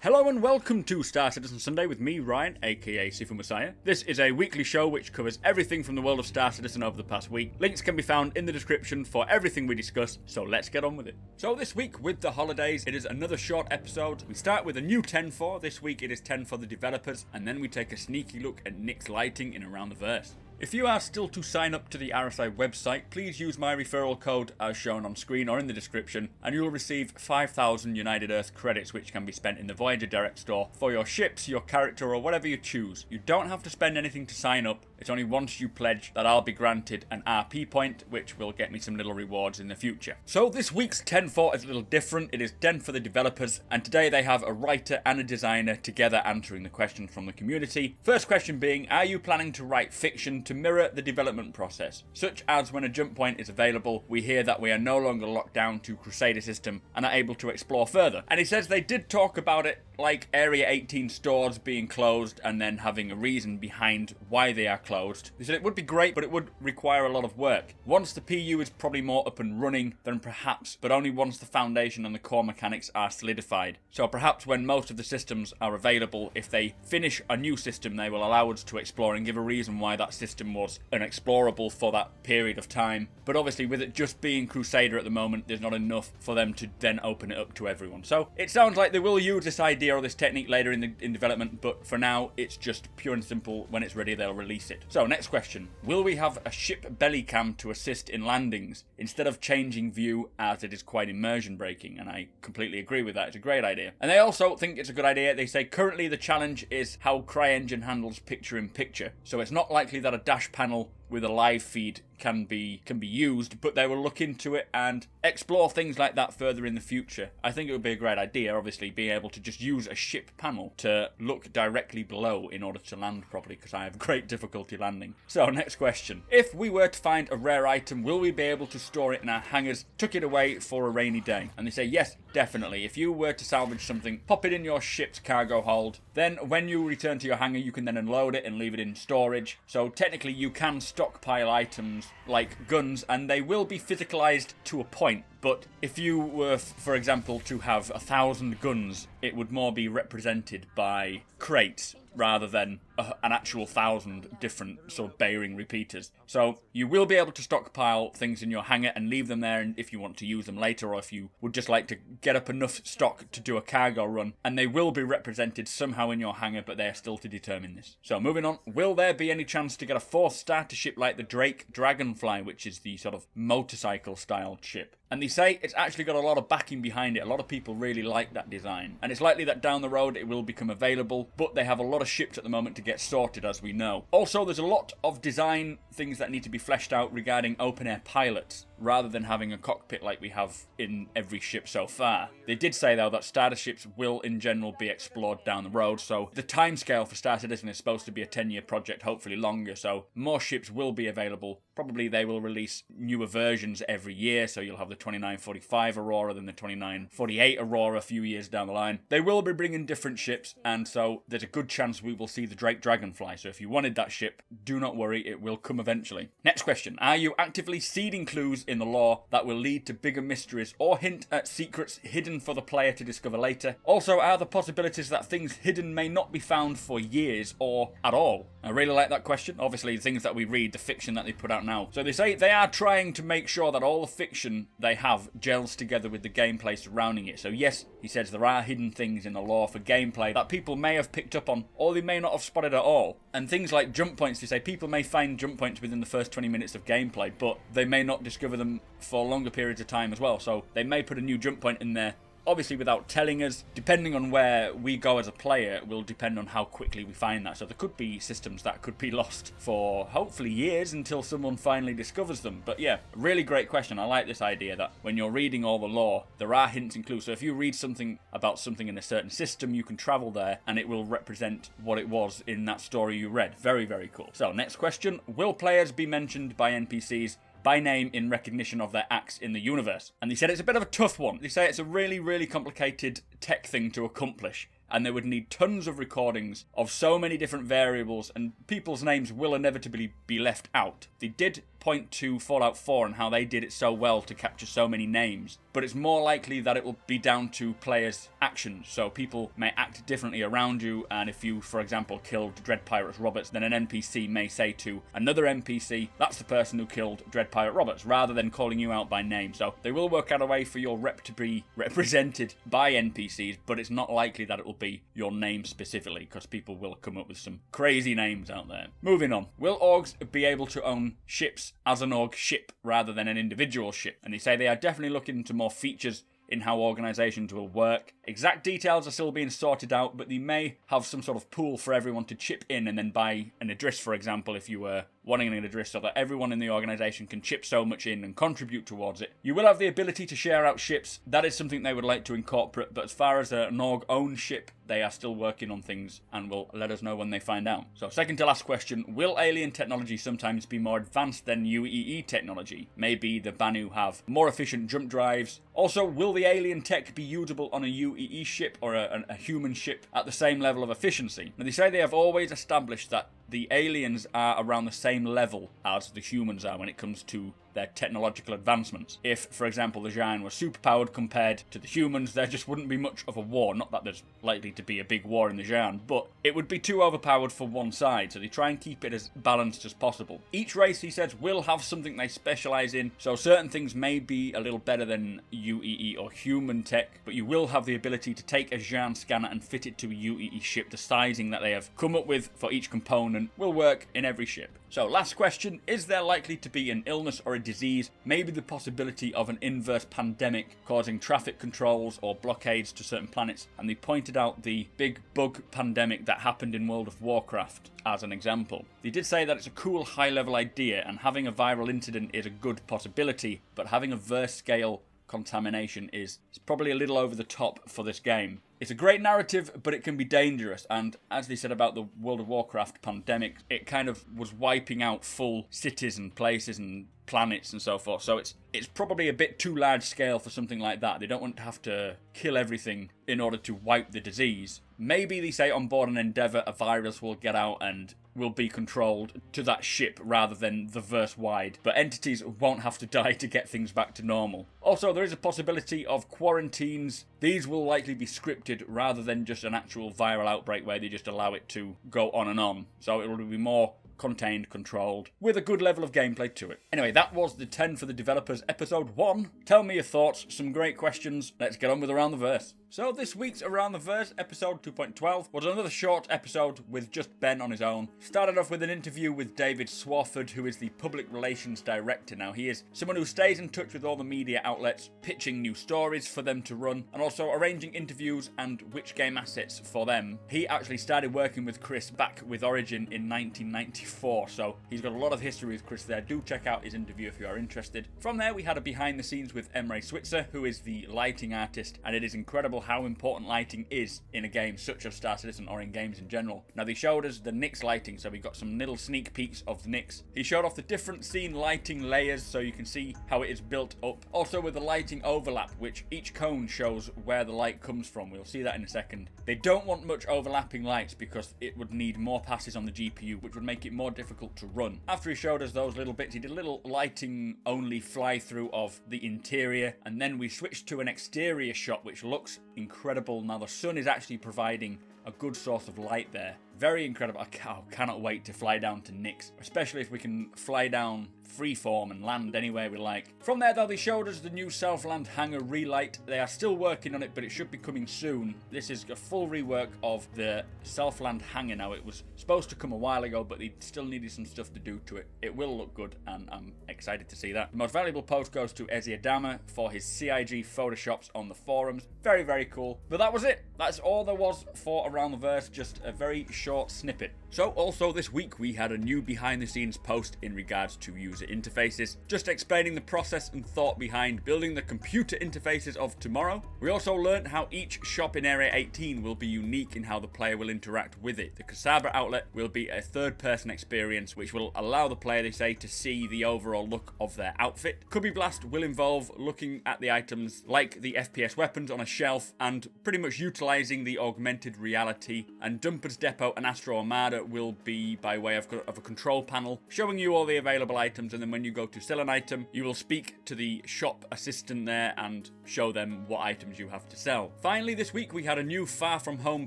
Hello and welcome to Star Citizen Sunday with me, Ryan, aka Sifu Messiah. This is a weekly show which covers everything from the world of Star Citizen over the past week. Links can be found in the description for everything we discuss, so let's get on with it. So this week, with the holidays, it is another short episode. We start with a new 10-4. This week it is 10 for the developers, and then we take a sneaky look at Nick's lighting in Around the Verse. If you are still to sign up to the RSI website, please use my referral code as shown on screen or in the description, and you'll receive 5,000 United Earth credits which can be spent in the Voyager Direct store for your ships, your character, or whatever you choose. You don't have to spend anything to sign up. It's only once you pledge that I'll be granted an RP point, which will get me some little rewards in the future. So this week's 10-4 is a little different. It is 10 for the developers, and today they have a writer and a designer together answering the questions from the community. First question being, are you planning to write fiction to mirror the development process, such as when a jump point is available, we hear that we are no longer locked down to Crusader system and are able to explore further? And he says they did talk about it like Area 18 stores being closed and then having a reason behind why they are closed. They said it would be great, but it would require a lot of work. Once the PU is probably more up and running, then perhaps, but only once the foundation and the core mechanics are solidified. So perhaps when most of the systems are available, if they finish a new system, they will allow us to explore and give a reason why that system was unexplorable for that period of time. But obviously with it just being Crusader at the moment, there's not enough for them to then open it up to everyone. So it sounds like they will use this idea or this technique later in development, but for now it's just pure and simple. When it's ready, they'll release it. So next question, will we have a ship belly cam to assist in landings instead of changing view, as it is quite immersion breaking? And I completely agree with that. It's a great idea. And they also think it's a good idea. They say currently the challenge is how CryEngine handles picture in picture, so it's not likely that a dash panel with a live feed can be used, but they will look into it and explore things like that further in the future. I think it would be a great idea, obviously, being able to just use a ship panel to look directly below in order to land properly, because I have great difficulty landing. So next question, if we were to find a rare item, will we be able to store it in our hangars, tuck it away for a rainy day? And they say yes, definitely. If you were to salvage something, pop it in your ship's cargo hold, then when you return to your hangar you can then unload it and leave it in storage. So technically you can stockpile items like guns, and they will be physicalized to a point. But if you were, for example, to have 1,000 guns, it would more be represented by crates rather than an actual 1,000 different sort of bearing repeaters. So you will be able to stockpile things in your hangar and leave them there if you want to use them later, or if you would just like to get up enough stock to do a cargo run, and they will be represented somehow in your hangar, but they are still to determine this. So moving on, will there be any chance to get a 4th starter ship like the Dragonfly, which is the sort of motorcycle style ship? And they say it's actually got a lot of backing behind it. A lot of people really like that design, and it's likely that down the road it will become available, but they have a lot of ships at the moment to get sorted, as we know. Also, there's a lot of design things that need to be fleshed out regarding open-air pilots, rather than having a cockpit like we have in every ship so far. They did say, though, that starter ships will in general be explored down the road, so the timescale for Star Citizen is supposed to be a 10-year project, hopefully longer, so more ships will be available. Probably they will release newer versions every year, so you'll have the 2945 Aurora, then the 2948 Aurora a few years down the line. They will be bringing different ships, and so there's a good chance we will see the Dragonfly, so if you wanted that ship, do not worry, it will come eventually. Next question, are you actively seeding clues in the lore that will lead to bigger mysteries or hint at secrets hidden for the player to discover later? Also, are there possibilities that things hidden may not be found for years or at all? I really like that question. Obviously, things that we read, the fiction that they put out now. So they say they are trying to make sure that all the fiction they have gels together with the gameplay surrounding it. So yes, he says there are hidden things in the lore for gameplay that people may have picked up on, or they may not have spotted at all. And things like jump points, they say people may find jump points within the first 20 minutes of gameplay, but they may not discover them for longer periods of time as well. So they may put a new jump point in there, obviously without telling us. Depending on where we go as a player, it will depend on how quickly we find that. So there could be systems that could be lost for hopefully years until someone finally discovers them. But yeah, really great question. I like this idea that when you're reading all the lore, there are hints and clues. So if you read something about something in a certain system, you can travel there and it will represent what it was in that story you read. Very, very cool. So next question, will players be mentioned by NPCs by name in recognition of their acts in the universe? And they said it's a bit of a tough one. They say it's a really, really complicated tech thing to accomplish, and they would need tons of recordings of so many different variables, and people's names will inevitably be left out. They did point to Fallout 4 and how they did it so well to capture so many names, but it's more likely that it will be down to players' actions. So people may act differently around you, and if you, for example, killed Dread Pirates Roberts, then an NPC may say to another NPC, that's the person who killed Dread Pirate Roberts, rather than calling you out by name. So they will work out a way for your rep to be represented by NPCs, but it's not likely that it will be your name specifically, because people will come up with some crazy names out there. Moving on. Will orgs be able to own ships as an org ship rather than an individual ship? And they say they are definitely looking into more features in how organizations will work. Exact details are still being sorted out, but they may have some sort of pool for everyone to chip in and then buy an address, for example, if you were wanting an address, so that everyone in the organization can chip so much in and contribute towards it. You will have the ability to share out ships. That is something they would like to incorporate, but as far as an org-owned ship, they are still working on things and will let us know when they find out. So second to last question, will alien technology sometimes be more advanced than UEE technology? Maybe the Banu have more efficient jump drives. Also, will the alien tech be usable on a UEE ship or a human ship at the same level of efficiency? Now, they say they have always established that the aliens are around the same level as the humans are when it comes to their technological advancements. If, for example, the Giant were superpowered compared to the humans, there just wouldn't be much of a war. Not that there's likely to be a big war in the Giant, but it would be too overpowered for one side, so they try and keep it as balanced as possible. Each race, he says, will have something they specialize in, so certain things may be a little better than UEE or human tech, but you will have the ability to take a Giant scanner and fit it to a UEE ship. The sizing that they have come up with for each component will work in every ship. So last question, is there likely to be an illness or a disease, maybe the possibility of an inverse pandemic causing traffic controls or blockades to certain planets? And they pointed out the big bug pandemic that happened in World of Warcraft as an example. They did say that it's a cool high-level idea and having a viral incident is a good possibility, but having a verse-scale contamination is probably a little over the top for this game. It's a great narrative, but it can be dangerous, and as they said about the World of Warcraft pandemic, it kind of was wiping out full cities and places and planets and so forth, so it's probably a bit too large scale for something like that. They don't want to have to kill everything in order to wipe the disease. Maybe they say on board an Endeavour a virus will get out and will be controlled to that ship rather than the verse-wide, but entities won't have to die to get things back to normal. Also, there is a possibility of quarantines. These will likely be scripted rather than just an actual viral outbreak where they just allow it to go on and on. So it will be more contained, controlled, with a good level of gameplay to it. Anyway, that was the 10 for the developers episode 1. Tell me your thoughts, some great questions. Let's get on with Around the Verse. So this week's Around the Verse, episode 2.12, was another short episode with just Ben on his own. Started off with an interview with David Swarford, who is the Public Relations Director. Now, he is someone who stays in touch with all the media outlets, pitching new stories for them to run, and also arranging interviews and which game assets for them. He actually started working with Chris back with Origin in 1994, so he's got a lot of history with Chris there. Do check out his interview if you are interested. From there, we had a behind the scenes with Emre Switzer, who is the lighting artist, and it is incredible how important lighting is in a game such as Star Citizen or in games in general. Now, they showed us the Nyx lighting, so we got some little sneak peeks of the Nyx. He showed off the different scene lighting layers so you can see how it is built up. Also with the lighting overlap, which each cone shows where the light comes from. We'll see that in a second. They don't want much overlapping lights because it would need more passes on the GPU, which would make it more difficult to run. After he showed us those little bits, he did a little lighting only fly through of the interior, and then we switched to an exterior shot which looks incredible. Now the sun is actually providing a good source of light there. Very incredible. I cannot wait to fly down to Nyx, especially if we can fly down freeform and land anywhere we like. From there, though, they showed us the new Southland hangar relight. They are still working on it, but it should be coming soon. This is a full rework of the Southland hangar now. It was supposed to come a while ago, but they still needed some stuff to do to it. It will look good, and I'm excited to see that. The most valuable post goes to Ezzy Adama for his CIG photoshops on the forums. Very, very cool. But that was it. That's all there was for Around the Verse, just a very short snippet. So also this week we had a new behind the scenes post in regards to user interfaces, just explaining the process and thought behind building the computer interfaces of tomorrow. We also learned how each shop in Area 18 will be unique in how the player will interact with it. The Kasaba outlet will be a third person experience which will allow the player, they say, to see the overall look of their outfit. Cubby Blast will involve looking at the items like the FPS weapons on a shelf and pretty much utilizing the augmented reality, and Dumper's Depot and Astro Armada will be by way of a control panel showing you all the available items, and then when you go to sell an item, you will speak to the shop assistant there and show them what items you have to sell. Finally, this week we had a new Far From Home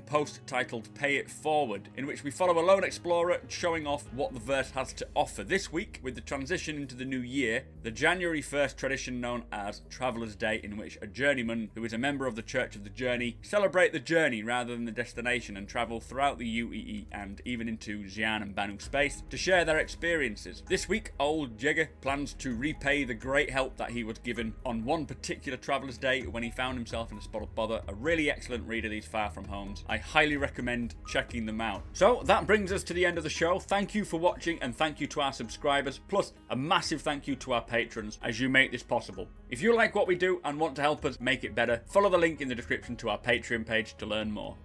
post titled Pay It Forward, in which we follow a lone explorer showing off what the verse has to offer. This week, with the transition into the new year, the January 1st tradition known as Traveller's Day, in which a journeyman who is a member of the Church of the Journey celebrate the journey rather than the destination and travel throughout the UEE and even into Xi'an and Banu space to share their experiences. This week, old Jigger plans to repay the great help that he was given on one particular Traveller's Day when he found himself in a spot of bother. A really excellent read of these Far From Homes. I highly recommend checking them out. So that brings us to the end of the show. Thank you for watching, and thank you to our subscribers, plus a massive thank you to our patrons as you make this possible. If you like what we do and want to help us make it better, follow the link in the description to our Patreon page to learn more.